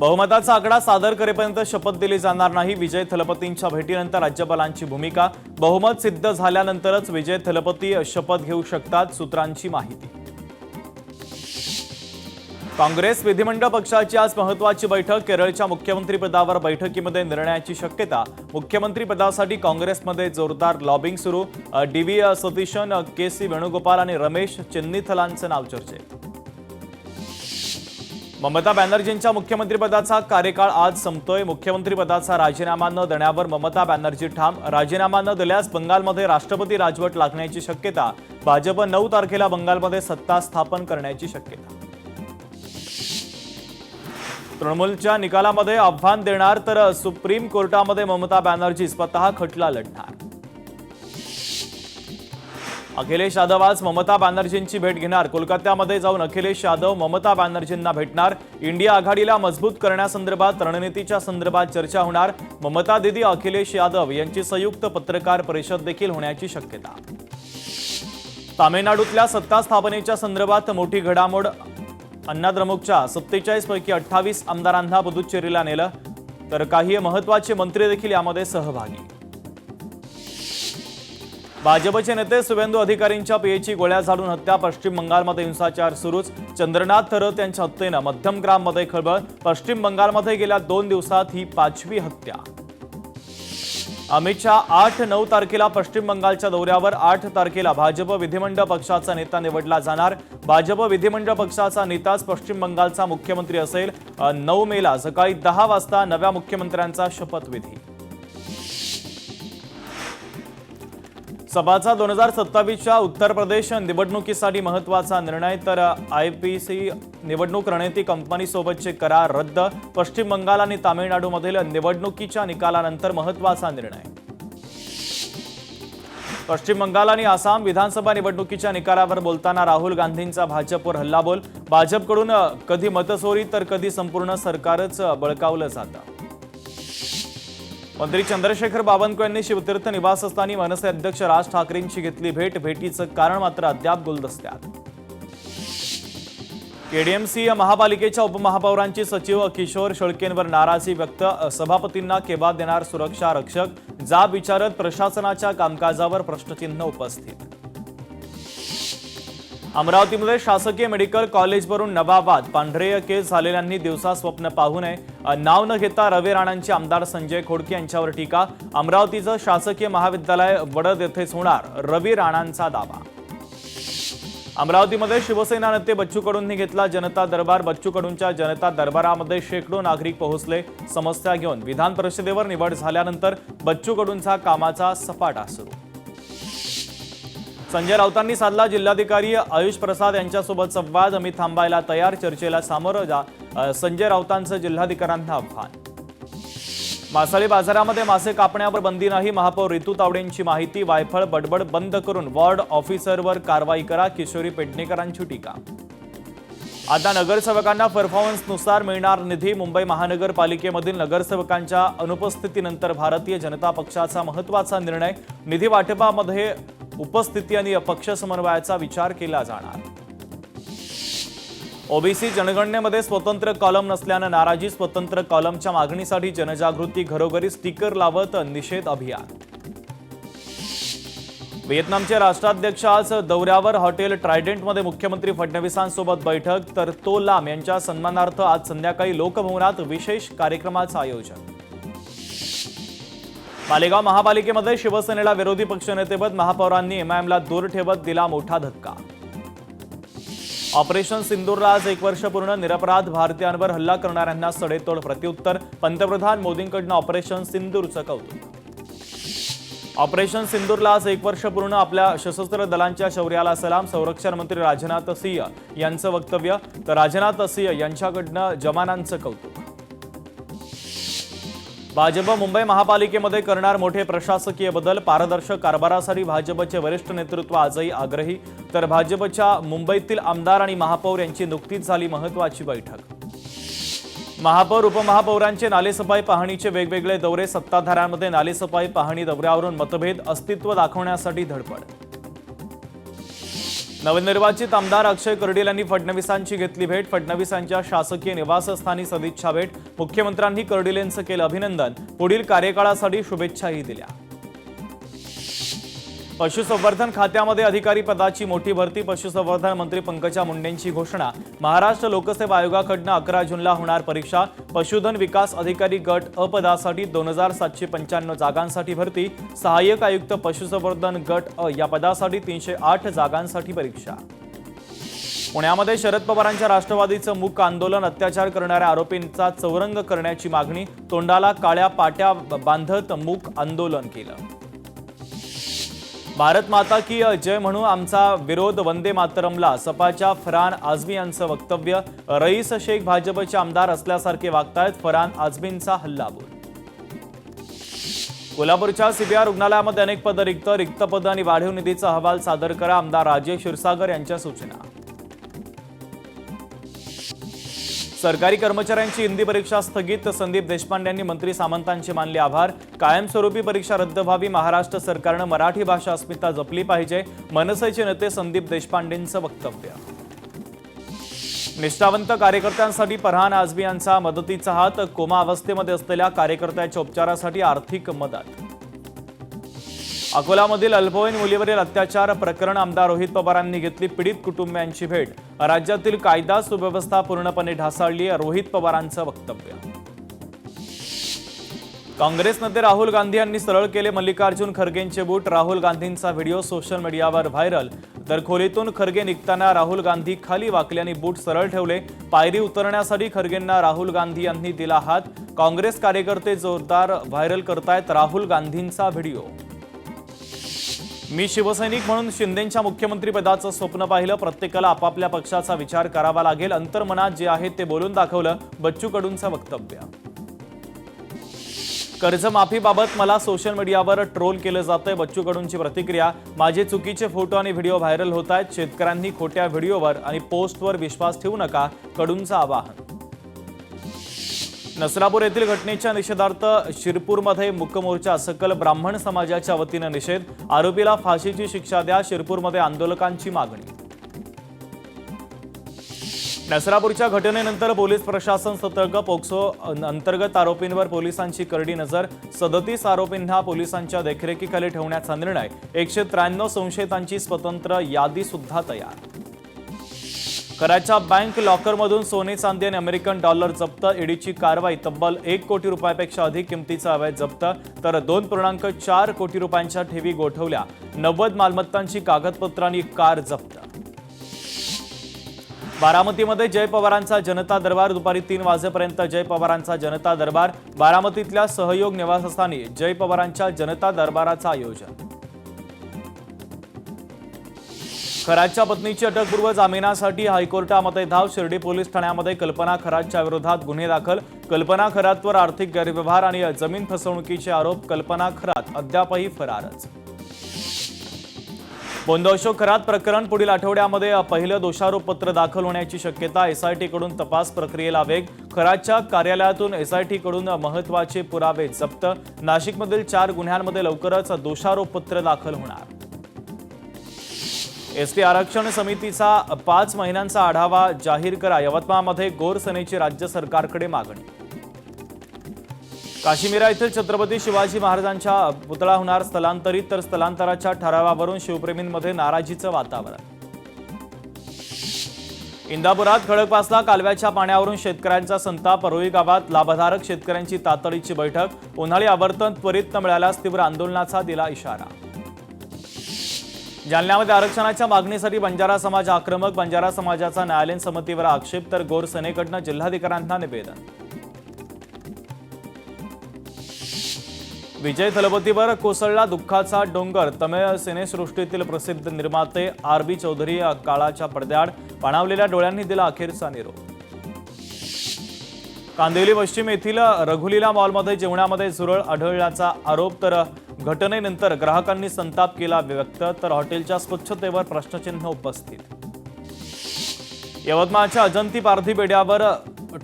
बहुमताचा आकडा सादर करेपर्यंत शपथ दिली जाणार नाही। विजय थलपतींच्या भेटीनंतर राज्यपालांची भूमिका। बहुमत सिद्ध झाल्यानंतरच विजय थलपती शपथ घेऊ शकतात, सूत्रांची माहिती। काँग्रेस विधिमंडळ पक्षाची आज महत्त्वाची बैठक। केरळच्या मुख्यमंत्रीपदावर बैठकीमध्ये निर्णयाची शक्यता। मुख्यमंत्रीपदासाठी काँग्रेसमध्ये जोरदार लॉबिंग सुरू। डी.व्ही. सतीशन, के.सी. वेणुगोपाल आणि रमेश चेन्नीथलांचे नाव चर्चेत। ममता बॅनर्जींच्या मुख्यमंत्रीपदाचा कार्यकाळ आज संपतोय। मुख्यमंत्रीपदाचा राजीनामा न देण्यावर ममता बॅनर्जी ठाम। राजीनामा न दिल्यास बंगालमध्ये राष्ट्रपती राजवट लागण्याची शक्यता। भाजप 9 तारखेला बंगालमध्ये सत्ता स्थापन करण्याची शक्यता। तृणमूलच्या निकालामध्ये आव्हान देणार तर सुप्रीम कोर्टामध्ये ममता बॅनर्जी स्वतः खटला लढणार। अखिलेश यादव आज ममता बॅनर्जींची भेट घेणार। कोलकात्यामध्ये जाऊन अखिलेश यादव ममता बॅनर्जींना भेटणार। इंडिया आघाडीला मजबूत करण्यासंदर्भात रणनीतीच्या संदर्भात चर्चा होणार। ममता दीदी अखिलेश यादव यांची संयुक्त पत्रकार परिषद देखील होण्याची शक्यता। तामिळनाडूतल्या सत्ता स्थापनेच्या संदर्भात मोठी घडामोड। अण्णाद्रमुकच्या 47 पैकी 28 आमदारांना पुदुच्चेरीला नेलं, तर काही महत्त्वाचे मंत्री देखील यामध्ये सहभागी। भाजपचे नेते शुवेंदू अधिकारींच्या पीएची गोळ्या झाडून हत्या। पश्चिम बंगालमध्ये हिंसाचार सुरूच। चंद्रनाथ थरत यांच्या हत्येनं मध्यमग्राममध्ये खळबळ। पश्चिम बंगालमध्ये गेल्या 2 दिवसात ही 5वी हत्या। अमित शहा 8-9 तारखेला पश्चिम बंगालच्या दौऱ्यावर। 8 तारखेला भाजप विधिमंडळ पक्षाचा नेता निवडला जाणार। भाजप विधिमंडळ पक्षाचा नेताच पश्चिम बंगालचा मुख्यमंत्री असेल। 9 मेला सकाळी 10 वाजता नव्या मुख्यमंत्र्यांचा शपथविधी। सभाचा 2027च्या उत्तर प्रदेश निवडणुकीसाठी महत्त्वाचा निर्णय, तर आयपीसी निवडणूक रणनीती कंपनीसोबतचे करार रद्द। पश्चिम बंगाल आणि तामिळनाडूमधील निवडणुकीच्या निकालानंतर महत्त्वाचा निर्णय। पश्चिम बंगाल आणि आसाम विधानसभा निवडणुकीच्या निकालावर बोलताना राहुल गांधींचा भाजपवर हल्लाबोल। भाजपकडून कधी मतचोरी तर कधी संपूर्ण सरकारच बळकावलं जातं। मंत्री चंद्रशेखर बावनकुळे यांनी शिवतीर्थ निवासस्थानी मनसे अध्यक्ष राज ठाकरेंची घेतली भेट। भेटीचं कारण मात्र अद्याप गुलदस्त्यात। केडीएमसी महापालिकेच्या उपमहापौरांची सचिव किशोर शेळकेंवर नाराजी व्यक्त। सभापतींना केव्हा देणार सुरक्षा रक्षक, जाब विचारत प्रशासनाच्या कामकाजावर प्रश्नचिन्ह उपस्थित। अमरावतीमध्ये शासकीय मेडिकल कॉलेजवरून नवा वाद। पांढरे केस झालेल्यांनी दिवसा स्वप्न पाहू नये। नाव न घेता रवी राणांचे आमदार संजय खोडके यांच्यावर टीका। अमरावतीचं शासकीय महाविद्यालय वडद येथेच होणार, रवी राणांचा दावा। अमरावतीमध्ये शिवसेना नेते बच्चू कडूंनी घेतला जनता दरबार। बच्चू कडूंच्या जनता दरबारामध्ये शेकडो नागरिक पोहोचले समस्या घेऊन। विधान परिषदेवर निवड झाल्यानंतर बच्चू कडूंचा कामाचा सपाटा सुरू। संजय राऊतांनी साधला जिल्हाधिकारी आयुष प्रसाद यांच्यासोबत संवाद। आम्ही थांबायला तयार, चर्चेला सामोरं जा, संजय राऊतांचं जिल्हाधिकाऱ्यांना आव्हान। मासळी बाजारामध्ये मासे कापण्यावर बंदी नाही, महापौर रितू तावडेंची माहिती। वायफळ बडबड बंद करून वॉर्ड ऑफिसरवर कारवाई करा, किशोरी पेडणेकरांची टीका। आता नगरसेवकांना परफॉर्मन्सनुसार मिळणार निधी। मुंबई महानगरपालिकेमधील नगरसेवकांच्या अनुपस्थितीनंतर भारतीय जनता पक्षाचा महत्त्वाचा निर्णय। निधी वाटपामध्ये उपस्थिती आणि पक्ष समन्वयाचा विचार केला जाणार। ओबीसी जनगणनेमध्ये स्वतंत्र कॉलम नसल्यानं नाराजी। स्वतंत्र कॉलमच्या मागणीसाठी जनजागृती, घरोघरी स्टिकर लावत निषेध अभियान। व्हिएतनामचे राष्ट्राध्यक्ष आज दौऱ्यावर। हॉटेल ट्रायडेंटमध्ये मुख्यमंत्री फडणवीसांसोबत बैठक, तर तो लाम यांच्या सन्मानार्थ आज संध्याकाळी लोकभवनात विशेष कार्यक्रमाचं आयोजन। मालेगाव महापालिकेमध्ये शिवसेनेला विरोधी पक्षनेतेपद। महापौरांनी एमआयएमला दूर ठेवत दिला मोठा धक्का। ऑपरेशन सिंदूरला आज 1 वर्ष पूर्ण। निरपराध भारतीयांवर हल्ला करणाऱ्यांना सडेतोड प्रत्युत्तर। पंतप्रधान मोदींकडून ऑपरेशन सिंदूरचं कौतुक। ऑपरेशन सिंदूरला आज 1 वर्ष पूर्ण। आपल्या सशस्त्र दलांच्या शौर्याला सलाम। संरक्षण मंत्री राजनाथ सिंह यांचं वक्तव्य, तर राजनाथ सिंह यांच्याकडून जवानांचं कौतुक। भाजप मुंबई महापालिकेमध्ये करणार मोठे प्रशासकीय बदल। पारदर्शक कारभारासाठी भाजपचे वरिष्ठ नेतृत्व आजही आग्रही, तर भाजपच्या मुंबईतील आमदार आणि महापौर यांची नुकतीच झाली महत्त्वाची बैठक। महापौर उपमहापौरांचे नालेसफाई पाहणीचे वेगवेगळे दौरे। सत्ताधाऱ्यांमध्ये नालेसफाई पाहणी दौऱ्यावरून मतभेद, अस्तित्व दाखवण्यासाठी धडपड। नवनिर्वाचित आमदार अक्षय कर्डिल यांनी फडणवीसांची घेतली भेट. फडणवीसांच्या शासकीय निवासस्थानी सदिच्छा भेट. मुख्यमंत्र्यांनी कर्डिल यांचं केलं अभिनंदन. पुढील कार्यकाळासाठी शुभेच्छाही दिल्या. पशुसंवर्धन खात्यामध्ये अधिकारी पदाची मोठी भरती. पशुसंवर्धन मंत्री पंकजा मुंडेंची घोषणा. महाराष्ट्र लोकसेवा आयोगाकडून 11 जूनला होणार परीक्षा. पशुधन विकास अधिकारी गट अ पदासाठी 2795 जागांसाठी भरती. सहाय्यक आयुक्त पशुसंवर्धन गट अ या पदासाठी 308 जागांसाठी परीक्षा. पुण्यामध्ये शरद पवारांच्या राष्ट्रवादीचं मूक आंदोलन. अत्याचार करणाऱ्या आरोपींचा चौरंग करण्याची मागणी. तोंडाला काळ्या पाट्या बांधत मूक आंदोलन केलं. भारत माता की जय म्हणून आमचा विरोध वंदे मातरमला. सपाच्या फरहान आझमी यांचं वक्तव्य. रईस शेख भाजपचे आमदार असल्यासारखे वागतायत. फरहान आझमींचा हल्लाबोल. कोल्हापूरच्या सीबीआय रुग्णालयामध्ये अनेक पदं रिक्त. रिक्त पदं आणि वाढीव निधीचा अहवाल सादर करा. आमदार राजेश क्षीरसागर यांच्या सूचना. सरकारी कर्मचाऱ्यांची हिंदी परीक्षा स्थगित. संदीप देशपांडे यांनी मंत्री सामंतांचे मानले आभार. कायमस्वरूपी परीक्षा रद्द व्हावी. महाराष्ट्र सरकारनं मराठी भाषा अस्मिता जपली पाहिजे. मनसेचे नेते संदीप देशपांडेंचं वक्तव्य. निष्ठावंत कार्यकर्त्यांसाठी फरहान आझमी यांचा मदतीचा हात. कोमा अवस्थेमध्ये असलेल्या कार्यकर्त्याच्या उपचारासाठी आर्थिक मदत. अकोलामधील अल्पवयीन मुलीवरील अत्याचार प्रकरण. आमदार रोहित पवारांनी घेतली पीडित कुटुंबियांची भेट. राज्यातील कायदा सुव्यवस्था पूर्णपणे ढासळली. रोहित पवारांचं वक्तव्य. काँग्रेस नेते राहुल गांधी यांनी सरळ केले मल्लिकार्जुन खरगेंचे बूट. राहुल गांधींचा व्हिडिओ सोशल मीडियावर व्हायरल. तर खोलीतून खरगे निघताना राहुल गांधी खाली वाकल्याने बूट सरळ ठेवले. पायरी उतरण्यासाठी खरगेंना राहुल गांधी यांनी दिला हात. काँग्रेस कार्यकर्ते जोरदार व्हायरल करतायत राहुल गांधींचा व्हिडिओ. मी शिवसैनिक म्हणून शिंदेंच्या मुख्यमंत्रीपदाचं स्वप्न पाहिलं. प्रत्येकाला आपापल्या पक्षाचा विचार करावा लागेल. अंतर्मनात जे आहे ते बोलून दाखवलं. बच्चू कडूंचं वक्तव्य. कर्जमाफीबाबत मला सोशल मीडियावर ट्रोल केलं जातंय. बच्चू कडूंची प्रतिक्रिया. माझे चुकीचे फोटो आणि व्हिडिओ व्हायरल होत आहेत. शेतकऱ्यांनी खोट्या व्हिडिओवर आणि पोस्टवर विश्वास ठेवू नका. कडूंचं आवाहन. नसरापूर येथील घटनेच्या निषेधार्थ शिरपूरमध्ये मूक मोर्चा. सकल ब्राह्मण समाजाच्या वतीनं निषेध. आरोपीला फाशीची शिक्षा द्या. शिरपूरमध्ये आंदोलकांची मागणी. नसरापूरच्या घटनेनंतर पोलीस प्रशासन सतर्क. पोक्सो अंतर्गत आरोपींवर पोलिसांची करडी नजर. 37 आरोपींना पोलिसांच्या देखरेखीखाली ठेवण्याचा निर्णय. 193 संशयितांची स्वतंत्र यादी सुद्धा तयार. कराच्या बँक लॉकरमधून सोने चांदी आणि अमेरिकन डॉलर जप्त. ईडीची कारवाई. तब्बल 1 कोटी रुपयापेक्षा अधिक किमतीचा अवैध जप्त. तर 2.4 कोटी रुपयांच्या ठेवी गोठवल्या. 90 मालमत्तांची कागदपत्र आणि कार जप्त. बारामतीमध्ये जय पवारांचा जनता दरबार. दुपारी 3 वाजेपर्यंत जय पवारांचा जनता दरबार. बारामतीतल्या सहयोग निवासस्थानी जय पवारांच्या जनता दरबाराचं आयोजन. खरातच्या पत्नीची अटकपूर्व जामिनासाठी हायकोर्टामध्ये धाव. शिर्डी पोलीस ठाण्यामध्ये कल्पना खरातच्या विरोधात गुन्हे दाखल. कल्पना खरातवर आर्थिक गैरव्यवहार आणि जमीन फसवणुकीचे आरोप. कल्पना खरात अद्यापही फरारच. बोंदअशोक खरात प्रकरण. पुढील आठवड्यामध्ये पहिलं दोषारोपपत्र दाखल होण्याची शक्यता. एसआयटीकडून तपास प्रक्रियेला वेग. खरातच्या कार्यालयातून एसआयटीकडून महत्त्वाचे पुरावे जप्त. नाशिकमधील 4 गुन्ह्यांमध्ये लवकरच दोषारोपपत्र दाखल होणार. एसटी आरक्षण समितीचा 5 महिन्यांचा आढावा जाहीर करा. यवतमाळमध्ये गोरसेनेची राज्य सरकारकडे मागणी. काश्मीरा येथील छत्रपती शिवाजी महाराजांच्या पुतळा होणार स्थलांतरित. तर स्थलांतराच्या ठरावावरून शिवप्रेमींमध्ये नाराजीचं वातावरण. इंदापुरात खडकवासला कालव्याच्या पाण्यावरून शेतकऱ्यांचा संताप. रोही गावात लाभधारक शेतकऱ्यांची तातडीची बैठक. उन्हाळी आवर्तन त्वरित न मिळाल्यास तीव्र आंदोलनाचा दिला इशारा. जालन्यामध्ये आरक्षणाच्या मागणीसाठी बंजारा समाज आक्रमक. बंजारा समाजाचा न्यायालयीन समितीवर आक्षेप. तर गोरसेनेकडनं जिल्हाधिकाऱ्यांना निवेदन. विजय थलपतीवर कोसळला दुःखाचा डोंगर. तमिळ सिनेसृष्टीतील प्रसिद्ध निर्माते आर.बी. चौधरी काळाच्या पडद्याआड. पाणावलेल्या डोळ्यांनी दिला अखेरचा निरोप. कांदिवली पश्चिम येथील रघुलीला मॉलमध्ये जेवणामध्ये झुरळ आढळल्याचा आरोप. तर घटनेनंतर ग्राहकांनी संताप केला व्यक्त. तर हॉटेलच्या स्वच्छतेवर प्रश्नचिन्ह उपस्थित. यवतमाळच्या अजंती पारधी बेड्यावर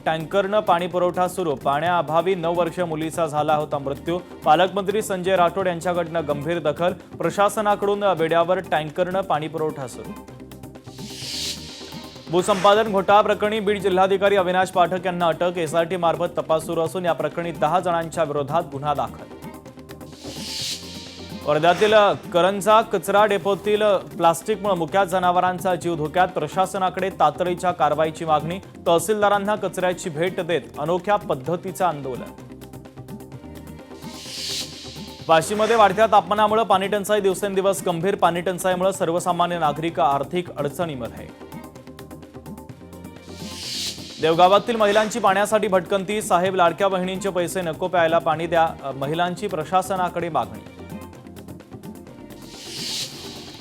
टँकरनं पाणी पुरवठा सुरू. पाण्याअभावी 9 वर्षीय मुलीचा झाला होता मृत्यू. पालकमंत्री संजय राठोड यांच्याकडनं गंभीर दखल. प्रशासनाकडून बेड्यावर टँकरनं पाणी पुरवठा सुरू. भूसंपादन घोटाळा प्रकरणी बीड जिल्हाधिकारी अविनाश पाठक यांना अटक. एसआयटी मार्फत तपास सुरू असून या प्रकरणी 10 जणांच्या विरोधात गुन्हा दाखल. वर्ध्यातील करंजा कचरा डेपोतील प्लास्टिकमुळे मुक्या जनावरांचा जीव धोक्यात. प्रशासनाकडे तातडीच्या कारवाईची मागणी. तहसीलदारांना कचऱ्याची भेट देत अनोख्या पद्धतीचं आंदोलन. वाशीमध्ये वाढत्या तापमानामुळे पाणीटंचाई दिवसेंदिवस गंभीर. पाणीटंचाईमुळे सर्वसामान्य नागरिक आर्थिक अडचणीमध्ये. देवगावातील महिलांची पाण्यासाठी भटकंती. साहेब लाडक्या बहिणींचे पैसे नको प्यायला पाणी द्या, महिलांची प्रशासनाकडे मागणी.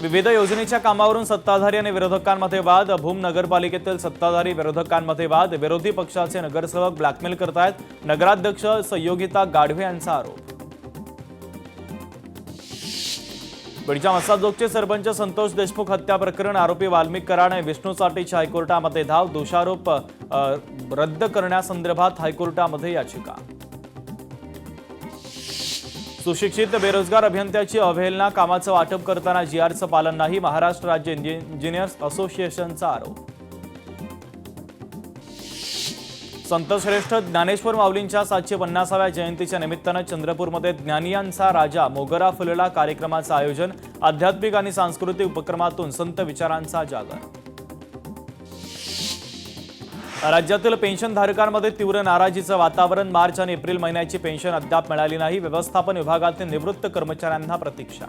विविध योजनेच्या कामावरून सत्ताधारी आणि विरोधकांमध्ये वाद. भूम नगरपालिकेतील सत्ताधारी विरोधकांमध्ये वाद. विरोधी पक्षाचे नगरसेवक ब्लॅकमेल करतायत. नगराध्यक्ष संयोगिता गाढवे यांचा आरोप. बीडच्या मसाजोगचे सरपंच संतोष देशमुख हत्या प्रकरण. आरोपी वाल्मिक कराड आणि विष्णू चाटेच्या हायकोर्टामध्ये धाव. दोषारोप रद्द करण्यासंदर्भात हायकोर्टामध्ये याचिका. सुशिक्षित बेरोजगार अभियंत्याची अवहेलना. कामाचं वाटप करताना जीआरचं पालन नाही. महाराष्ट्र राज्य इंजिनियर्स असोसिएशनचा आरोप. संतश्रेष्ठ ज्ञानेश्वर माऊलींच्या 750व्या जयंतीच्या निमित्तानं चंद्रपूरमध्ये ज्ञानियांचा राजा मोगरा फुलला कार्यक्रमाचं आयोजन. आध्यात्मिक आणि सांस्कृतिक उपक्रमातून संत विचारांचा जागर. राज्यातील पेन्शनधारकांमध्ये तीव्र नाराजीचं वातावरण. मार्च आणि एप्रिल महिन्याची पेन्शन अद्याप मिळाली नाही. व्यवस्थापन विभागातील निवृत्त कर्मचाऱ्यांना प्रतीक्षा.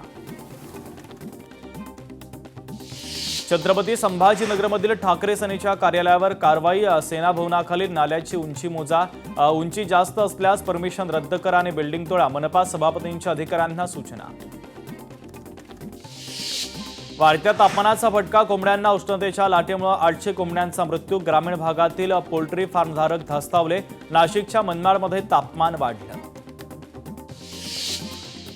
छत्रपती संभाजीनगरमधील ठाकरे सेनेच्या कार्यालयावर कारवाई. सेना भवनाखालील नाल्याची उंची मोजा. उंची जास्त असल्यास परमिशन रद्द करा आणि बिल्डिंग तोडा. मनपा सभापतींच्या अधिकाऱ्यांना सूचना. वाढत्या तापमानाचा फटका. कोंबड्यांना उष्णतेच्या लाटेमुळे 800 कोंबड्यांचा मृत्यू. ग्रामीण भागातील पोल्ट्री फार्मधारक धास्तावले. नाशिकच्या मनमाडमध्ये तापमान वाढलं.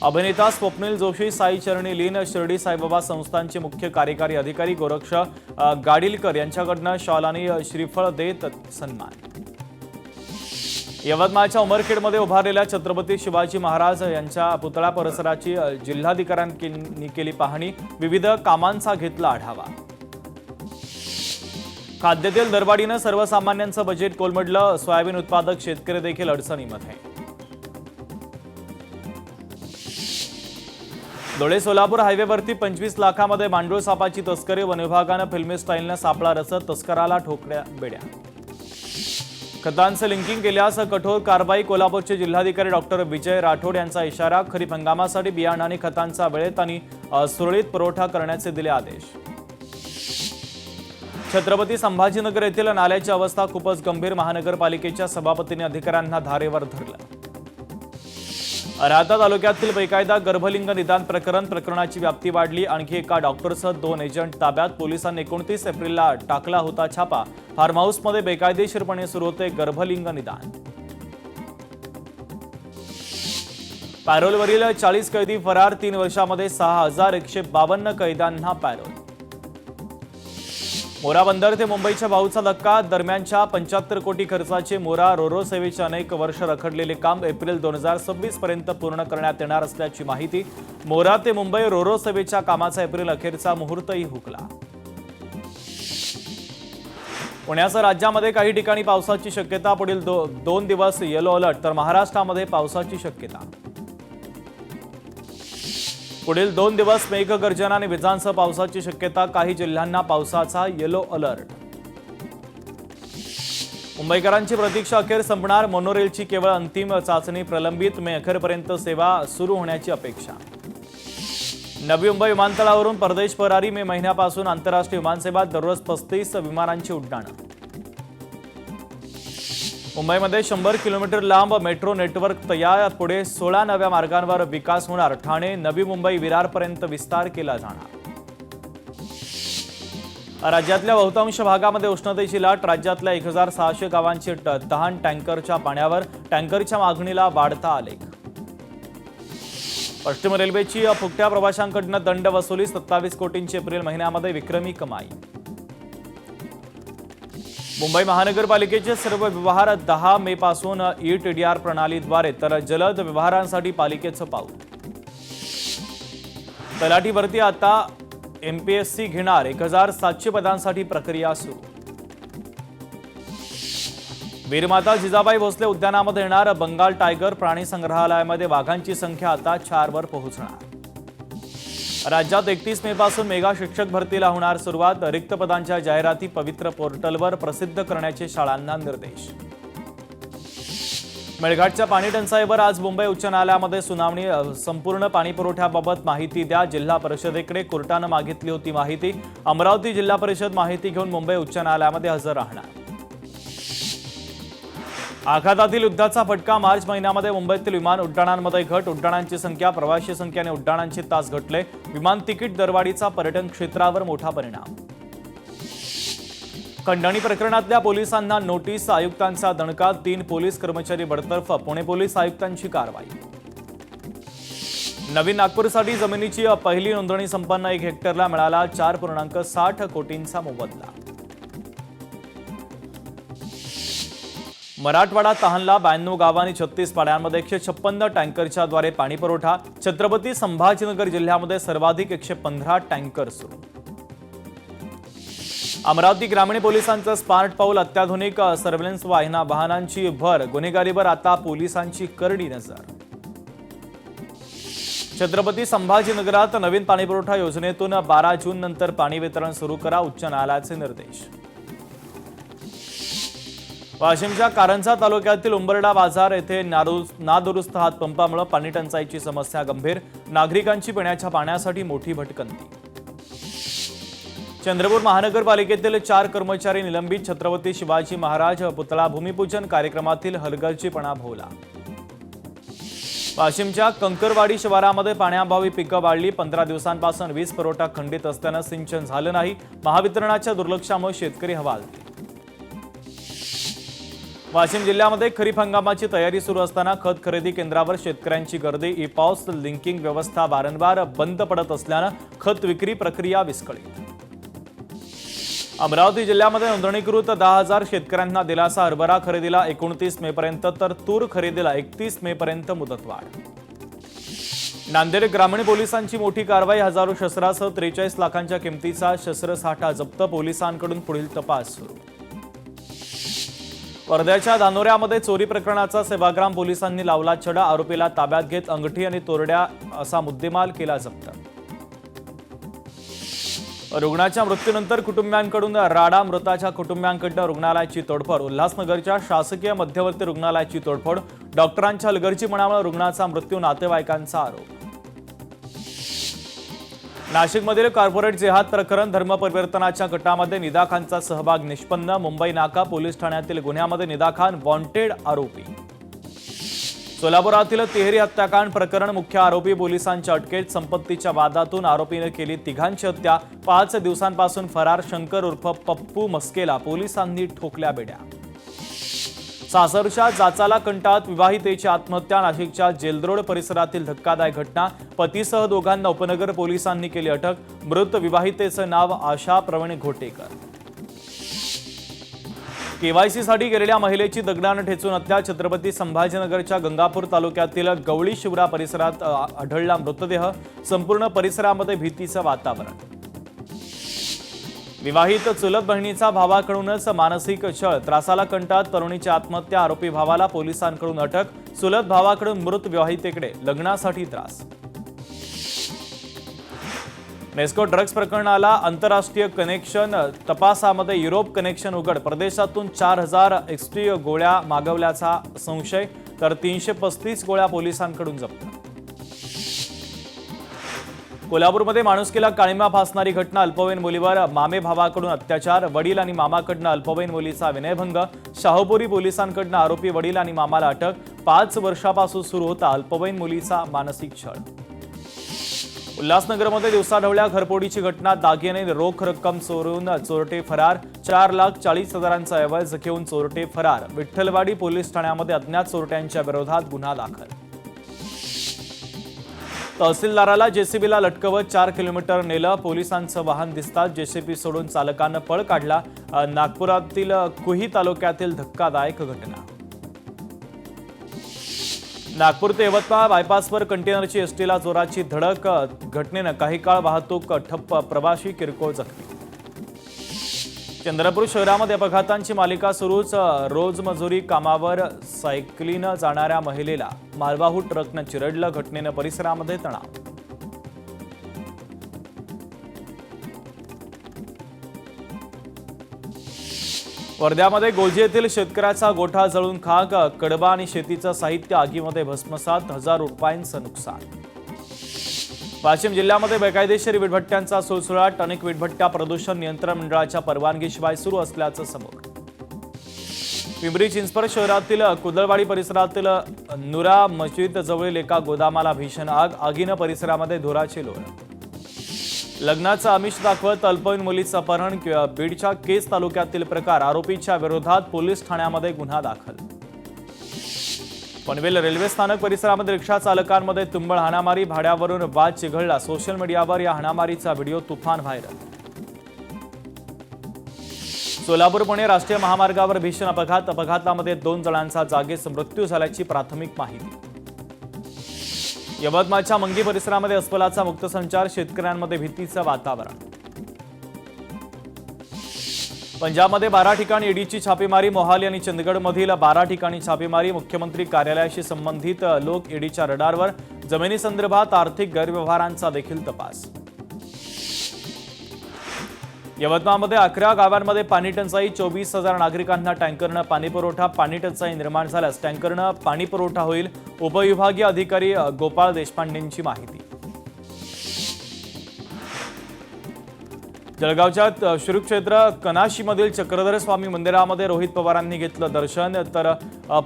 अभिनेता स्वप्नील जोशी साई चरणी लीन. शिर्डी साईबाबा संस्थानचे मुख्य कार्यकारी अधिकारी गोरक्ष गाडीलकर यांच्याकडनं शॉल आणि श्रीफळ देत सन्मान. यवतमाळच्या उमरखेडमध्ये उभारलेल्या छत्रपती शिवाजी महाराज यांच्या पुतळा परिसराची जिल्हाधिकाऱ्यांनी केली पाहणी. विविध कामांचा घेतला आढावा. खाद्यतेल दरवाढीनं सर्वसामान्यांचं बजेट कोलमडलं. सोयाबीन उत्पादक शेतकरी देखील अडचणीमध्ये. धुळे सोलापूर हायवेवरती 25 लाखामध्ये मांडूळ सापाची तस्करी. वन विभागानं फिल्मी स्टाईलनं सापळा रचत तस्कराला ठोकऱ्या बेड्या. खतांचं लिंकिंग केल्यास कठोर कारवाई. कोल्हापूरचे जिल्हाधिकारी डॉक्टर विजय राठोड यांचा इशारा. खरीप हंगामासाठी बियाणं आणि खतांचा वेळेत आणि सुरळीत पुरवठा करण्याचे दिले आदेश. छत्रपती संभाजीनगर येथील नाल्याची अवस्था खूपच गंभीर. महानगरपालिकेच्या सभापतींनी अधिकाऱ्यांना धारेवर धरलं. राहता तालुक्यातील बेकायदा गर्भलिंग निदान प्रकरण. प्रकरणाची व्याप्ती वाढली. आणखी एका डॉक्टरसह 2 एजंट ताब्यात. पोलिसांनी 29 एप्रिलला टाकला होता छापा. फार्म हाऊसमध्ये बेकायदेशीरपणे सुरू होते गर्भलिंग निदान. पॅरोलवरील 40 कैदी फरार. 3 वर्षामध्ये 6152 कैद्यांना पॅरोल. मोरा बंदर ते मुंबईच्या भाऊचा धक्का. दरम्यानच्या 75 कोटी खर्चाचे मोरा रोरो सेवेचे अनेक वर्ष रखडलेले काम एप्रिल 2026 पर्यंत पूर्ण करण्यात येणार असल्याची माहिती. मोरा ते मुंबई रोरो सेवेच्या कामाचा एप्रिल अखेरचा मुहूर्तही हुकला. पुण्यासह राज्यामध्ये काही ठिकाणी पावसाची शक्यता. पुढील 2 दिवस येलो अलर्ट. तर महाराष्ट्रामध्ये पावसाची शक्यता. पुढील 2 दिवस मेघगर्जना आणि विजांसह पावसाची शक्यता. काही जिल्ह्यांना पावसाचा येलो अलर्ट. मुंबईकरांची प्रतीक्षा अखेर संपणार. मोनोरेलची केवळ अंतिम चाचणी प्रलंबित. मे अखेरपर्यंत सेवा सुरू होण्याची अपेक्षा. नवी मुंबई विमानतळावरून परदेश परारी. मे महिन्यापासून आंतरराष्ट्रीय विमानसेवा. दररोज 35 विमानांची उड्डाणं. मुंबईमध्ये 100 किलोमीटर लांब मेट्रो नेटवर्क तयार. पुढे 16 नव्या मार्गांवर विकास होणार. ठाणे नवी मुंबई विरारपर्यंत विस्तार केला जाणार. राज्यातल्या बहुतांश भागामध्ये उष्णतेची लाट. राज्यातल्या 1600 गावांची तहान. टँकरच्या पाण्यावर. टँकरच्या मागणीला वाढता आलेख. पश्चिम रेल्वेची फुकट्या प्रवाशांकडून दंड वसुली. 27 कोटींची एप्रिल महिन्यामध्ये विक्रमी कमाई. मुंबई महानगरपालिकेचे सर्व व्यवहार 10 मे पासून ई-टीडीआर प्रणालीद्वारे. तर जलद व्यवहारांसाठी पालिकेचं पाऊल. तलाठी भरती आता MPSC घेणार. 1700 पदांसाठी प्रक्रिया सुरू. वीरमाता जिजाबाई भोसले उद्यानामध्ये येणार बंगाल टायगर. प्राणी संग्रहालयामध्ये वाघांची संख्या आता 4 वर पोहोचणार. राज्यात 31 मे पासून मेगा शिक्षक भरतीला होणार सुरुवात. रिक्त पदांच्या जाहिराती पवित्र पोर्टलवर प्रसिद्ध करण्याचे शाळांना निर्देश. मेळघाटच्या पाणी टंचाईवर आज मुंबई उच्च न्यायालयामध्ये सुनावणी. संपूर्ण पाणी पुरवठ्याबाबत माहिती द्या. जिल्हा परिषदेकडे कोर्टानं मागितली होती माहिती. अमरावती जिल्हा परिषद माहिती घेऊन मुंबई उच्च न्यायालयामध्ये हजर राहणार. आघातातील युद्धाचा फटका. मार्च महिन्यामध्ये मुंबईतील विमान उड्डाणांमध्ये घट. उड्डाणांची संख्या, प्रवासी संख्या आणि उड्डाणांचे तास घटले. विमान तिकीट दरवाढीचा पर्यटन क्षेत्रावर मोठा परिणाम. खंडणी प्रकरणातल्या पोलिसांना नोटीस. आयुक्तांचा दणका. 3 पोलीस कर्मचारी बडतर्फ. पुणे पोलीस आयुक्तांची कारवाई. नवीन नागपूरसाठी जमिनीची पहिली नोंदणी संपन्न. 1 हेक्टरला मिळाला 4.60 कोटींचा मोबदला. मराठवाडा तहानला. 92 गावांनी 36 पाड्यांमध्ये 156 टँकरच्या द्वारे पाणी पुरवठा. छत्रपती संभाजीनगर जिल्ह्यामध्ये सर्वाधिक 115 टँकर सुरू. अमरावती ग्रामीण पोलिसांचं स्मार्ट पाऊल. अत्याधुनिक सर्व्हेलन्स वाहनांची भर. गुन्हेगारीवर आता पोलिसांची करडी नजर. छत्रपती संभाजीनगरात नवीन पाणीपुरवठा योजनेतून 12 जून नंतर पाणी वितरण सुरू करा. उच्च न्यायालयाचे निर्देश. वाशिमच्या कारंजा तालुक्यातील उंबरडा बाजार येथे नादुरुस्त हातपंपामुळे पाणी टंचाईची समस्या गंभीर. नागरिकांची पिण्याच्या पाण्यासाठी मोठी भटकंती. चंद्रपूर महानगरपालिकेतील 4 कर्मचारी निलंबित. छत्रपती शिवाजी महाराज पुतळा भूमिपूजन कार्यक्रमातील हलगर्जीपणा भोवला. वाशिमच्या कंकरवाडी शिवारामध्ये पाण्याअभावी पिकं वाढली. 15 दिवसांपासून वीज पुरवठा खंडित असल्यानं सिंचन झालं नाही. महावितरणाच्या दुर्लक्षामुळे शेतकरी हवालदिल. वाशिम जिल्ह्यामध्ये खरीप हंगामाची तयारी सुरू असताना खत खरेदी केंद्रावर शेतकऱ्यांची गर्दी. ई-पॉस लिंकिंग व्यवस्था वारंवार बंद पडत असल्यानं खत विक्री प्रक्रिया विस्कळीत. अमरावती जिल्ह्यामध्ये नोंदणीकृत 10,000 शेतकऱ्यांना दिलासा. हरभरा खरेदीला 29 मे पर्यंत तर तूर खरेदीला 31 मे पर्यंत मुदतवाढ. नांदेड ग्रामीण पोलिसांची मोठी कारवाई. हजारो शस्त्रासह 43 लाखांच्या किमतीचा शस्त्रसाठा जप्त. पोलिसांकडून पुढील तपास सुरू. वर्ध्याच्या धानोऱ्यामध्ये चोरी प्रकरणाचा सेवाग्राम पोलिसांनी लावला छडा. आरोपीला ताब्यात घेत अंगठी आणि तोरड्या असा मुद्देमाल केला जप्त. रुग्णाच्या मृत्यूनंतर कुटुंबियांकडून राडा. मृताच्या कुटुंबियांकडून रुग्णालयाची तोडफोड. उल्हासनगरच्या शासकीय मध्यवर्ती रुग्णालयाची तोडफोड. डॉक्टरांच्या हलगर्जीपणामुळे रुग्णाचा मृत्यू. नातेवाईकांचा आरोप. नाशिकमधील कॉर्पोरेट जेहाद प्रकरण. धर्मपरिवर्तनाच्या गटामध्ये निदा खानचा सहभाग निष्पन्न. मुंबई नाका पोलीस ठाण्यातील गुन्ह्यामध्ये निदा खान वॉन्टेड आरोपी. सोलापुरातील तिहेरी हत्याकांड प्रकरण. मुख्य आरोपी पोलिसांच्या अटकेत. संपत्तीच्या वादातून आरोपीने केली तिघांची हत्या. 5 दिवसांपासून फरार शंकर उर्फ पप्पू मस्केला पोलिसांनी ठोकल्या बेड्या. सासरच्या जाचाला कंटाळत विवाहितेची आत्महत्या. नाशिकच्या जेलरोड परिसरातील धक्कादायक घटना. पतीसह दोघांना उपनगर पोलिसांनी केली अटक. मृत विवाहितेचं नाव आशा प्रवीण घोटेकर. केवायसीसाठी गेलेल्या महिलेची दगडानं ठेचून हत्या. छत्रपती संभाजीनगरच्या गंगापूर तालुक्यातील गवळी शिवरा परिसरात आढळला मृतदेह. संपूर्ण परिसरामध्ये भीतीचं वातावरण. विवाहित चुलत बहिणीचा भावाकडूनच मानसिक छळ. त्रासाला कंटाळत तरुणीची आत्महत्या. आरोपी भावाला पोलिसांकडून अटक. चुलत भावाकडून मृत विवाहितेकडे लग्नासाठी त्रास. नेस्को ड्रग्ज प्रकरणाला आंतरराष्ट्रीय कनेक्शन. तपासामध्ये युरोप कनेक्शन उघड. प्रदेशातून 4,000 एक्सटी गोळ्या मागवल्याचा संशय. तर 335 गोळ्या पोलिसांकडून जप्त. कोल्हापूरमध्ये माणुसकीला काळिमा फासणारी घटना. अल्पवयीन मुलीवर मामे भावाकडून अत्याचार. वडील आणि मामाकडून अल्पवयीन मुलीचा विनयभंग. शाहूपुरी पोलिसांकडून आरोपी वडील आणि मामाला अटक. 5 वर्षापासून सुरू होता अल्पवयीन मुलीचा मानसिक छळ. उल्हासनगरमध्ये दिवसाढवळ्या घरफोडीची घटना. दागिने रोख रक्कम चोरून चोरटे फरार. 4,40,000चा ऐवज घेऊन चोरटे फरार. विठ्ठलवाडी पोलीस ठाण्यामध्ये अज्ञात चोरट्यांच्या विरोधात गुन्हा दाखल. तहसीलदाराला जेसीबीला लटकवत 4 किलोमीटर नेलं. पोलिसांचं वाहन दिसतात जेसीबी सोडून चालकानं पळ काढला. नागपुरातील कुही तालुक्यातील धक्कादायक घटना. नागपूर ते यवतमाळ बायपासवर कंटेनरची एसटीला जोराची धडक. घटनेनं काही काळ वाहतूक ठप्प. प्रवासी किरकोळ जखमी. चंद्रपूर शहरामध्ये अपघातांची मालिका सुरूच. रोजमजुरी कामावर सायकलीनं जाणाऱ्या महिलेला मालवाहू ट्रकनं चिरडलं. घटनेनं परिसरामध्ये तणाव. वर्ध्यामध्ये गोलजी येथील शेतकऱ्याचा गोठा जळून खाक. कडबा आणि शेतीचं साहित्य आगीमध्ये भस्मसात. 1000 रुपयांचं नुकसान. वाशिम जिल्ह्यामध्ये बेकायदेशीर वीटभट्ट्यांचा सुळसुळाट. अनेक वीटभट्ट्या प्रदूषण नियंत्रण मंडळाच्या परवानगीशिवाय सुरू असल्याचं समोर. पिंपरी चिंचवड शहरातील कुदळवाडी परिसरातील नुरा मस्जिद जवळील एका गोदामाला भीषण आग. आगीनं परिसरामध्ये धुराची लोळ. लग्नाचं आमिष दाखवत अल्पवयीन मुलीचं अपहरण. बीडच्या केज तालुक्यातील प्रकार. आरोपीच्या विरोधात पोलीस ठाण्यामध्ये गुन्हा दाखल. पनवेल रेल्वे स्थानक परिसरामध्ये रिक्षा चालकांमध्ये तुंबळ हाणामारी. भाड्यावरून वाद चिघळला. सोशल मीडियावर या हाणामारीचा व्हिडिओ तुफान व्हायरल. सोलापूर पुणे राष्ट्रीय महामार्गावर भीषण अपघात. अपघातामध्ये 2 जणांचा जागीच मृत्यू झाल्याची प्राथमिक माहिती. यवतमाळच्या मंगी परिसरामध्ये अस्वलाचा मुक्त संचार. शेतकऱ्यांमध्ये भीतीचं वातावरण. पंजाबमध्ये 12 ठिकाणी ईडीची छापेमारी. मोहाली आणि चंदगडमधील 12 ठिकाणी छापेमारी. मुख्यमंत्री कार्यालयाशी संबंधित लोक ईडीच्या रडारवर. जमिनीसंदर्भात आर्थिक गैरव्यवहारांचा देखील तपास. यवतमाळमध्ये 11 गावांमध्ये पाणी टंचाई. 24,000 नागरिकांना टँकरनं पाणीपुरवठा. पाणी टंचाई निर्माण झाल्यास टँकरनं पाणीपुरवठा होईल. उपविभागीय अधिकारी गोपाळ देशपांडेंची माहिती. जळगावच्या श्रीक्षेत्र कनाशीमधील चक्रधर स्वामी मंदिरामध्ये रोहित पवारांनी घेतलं दर्शन. तर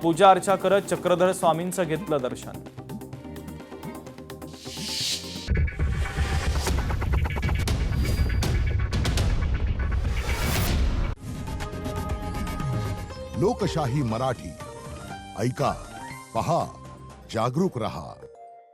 पूजा अर्चा करत चक्रधर स्वामींचं घेतलं दर्शन. लोकशाही मराठी ऐका, पहा, जागरूक रहा.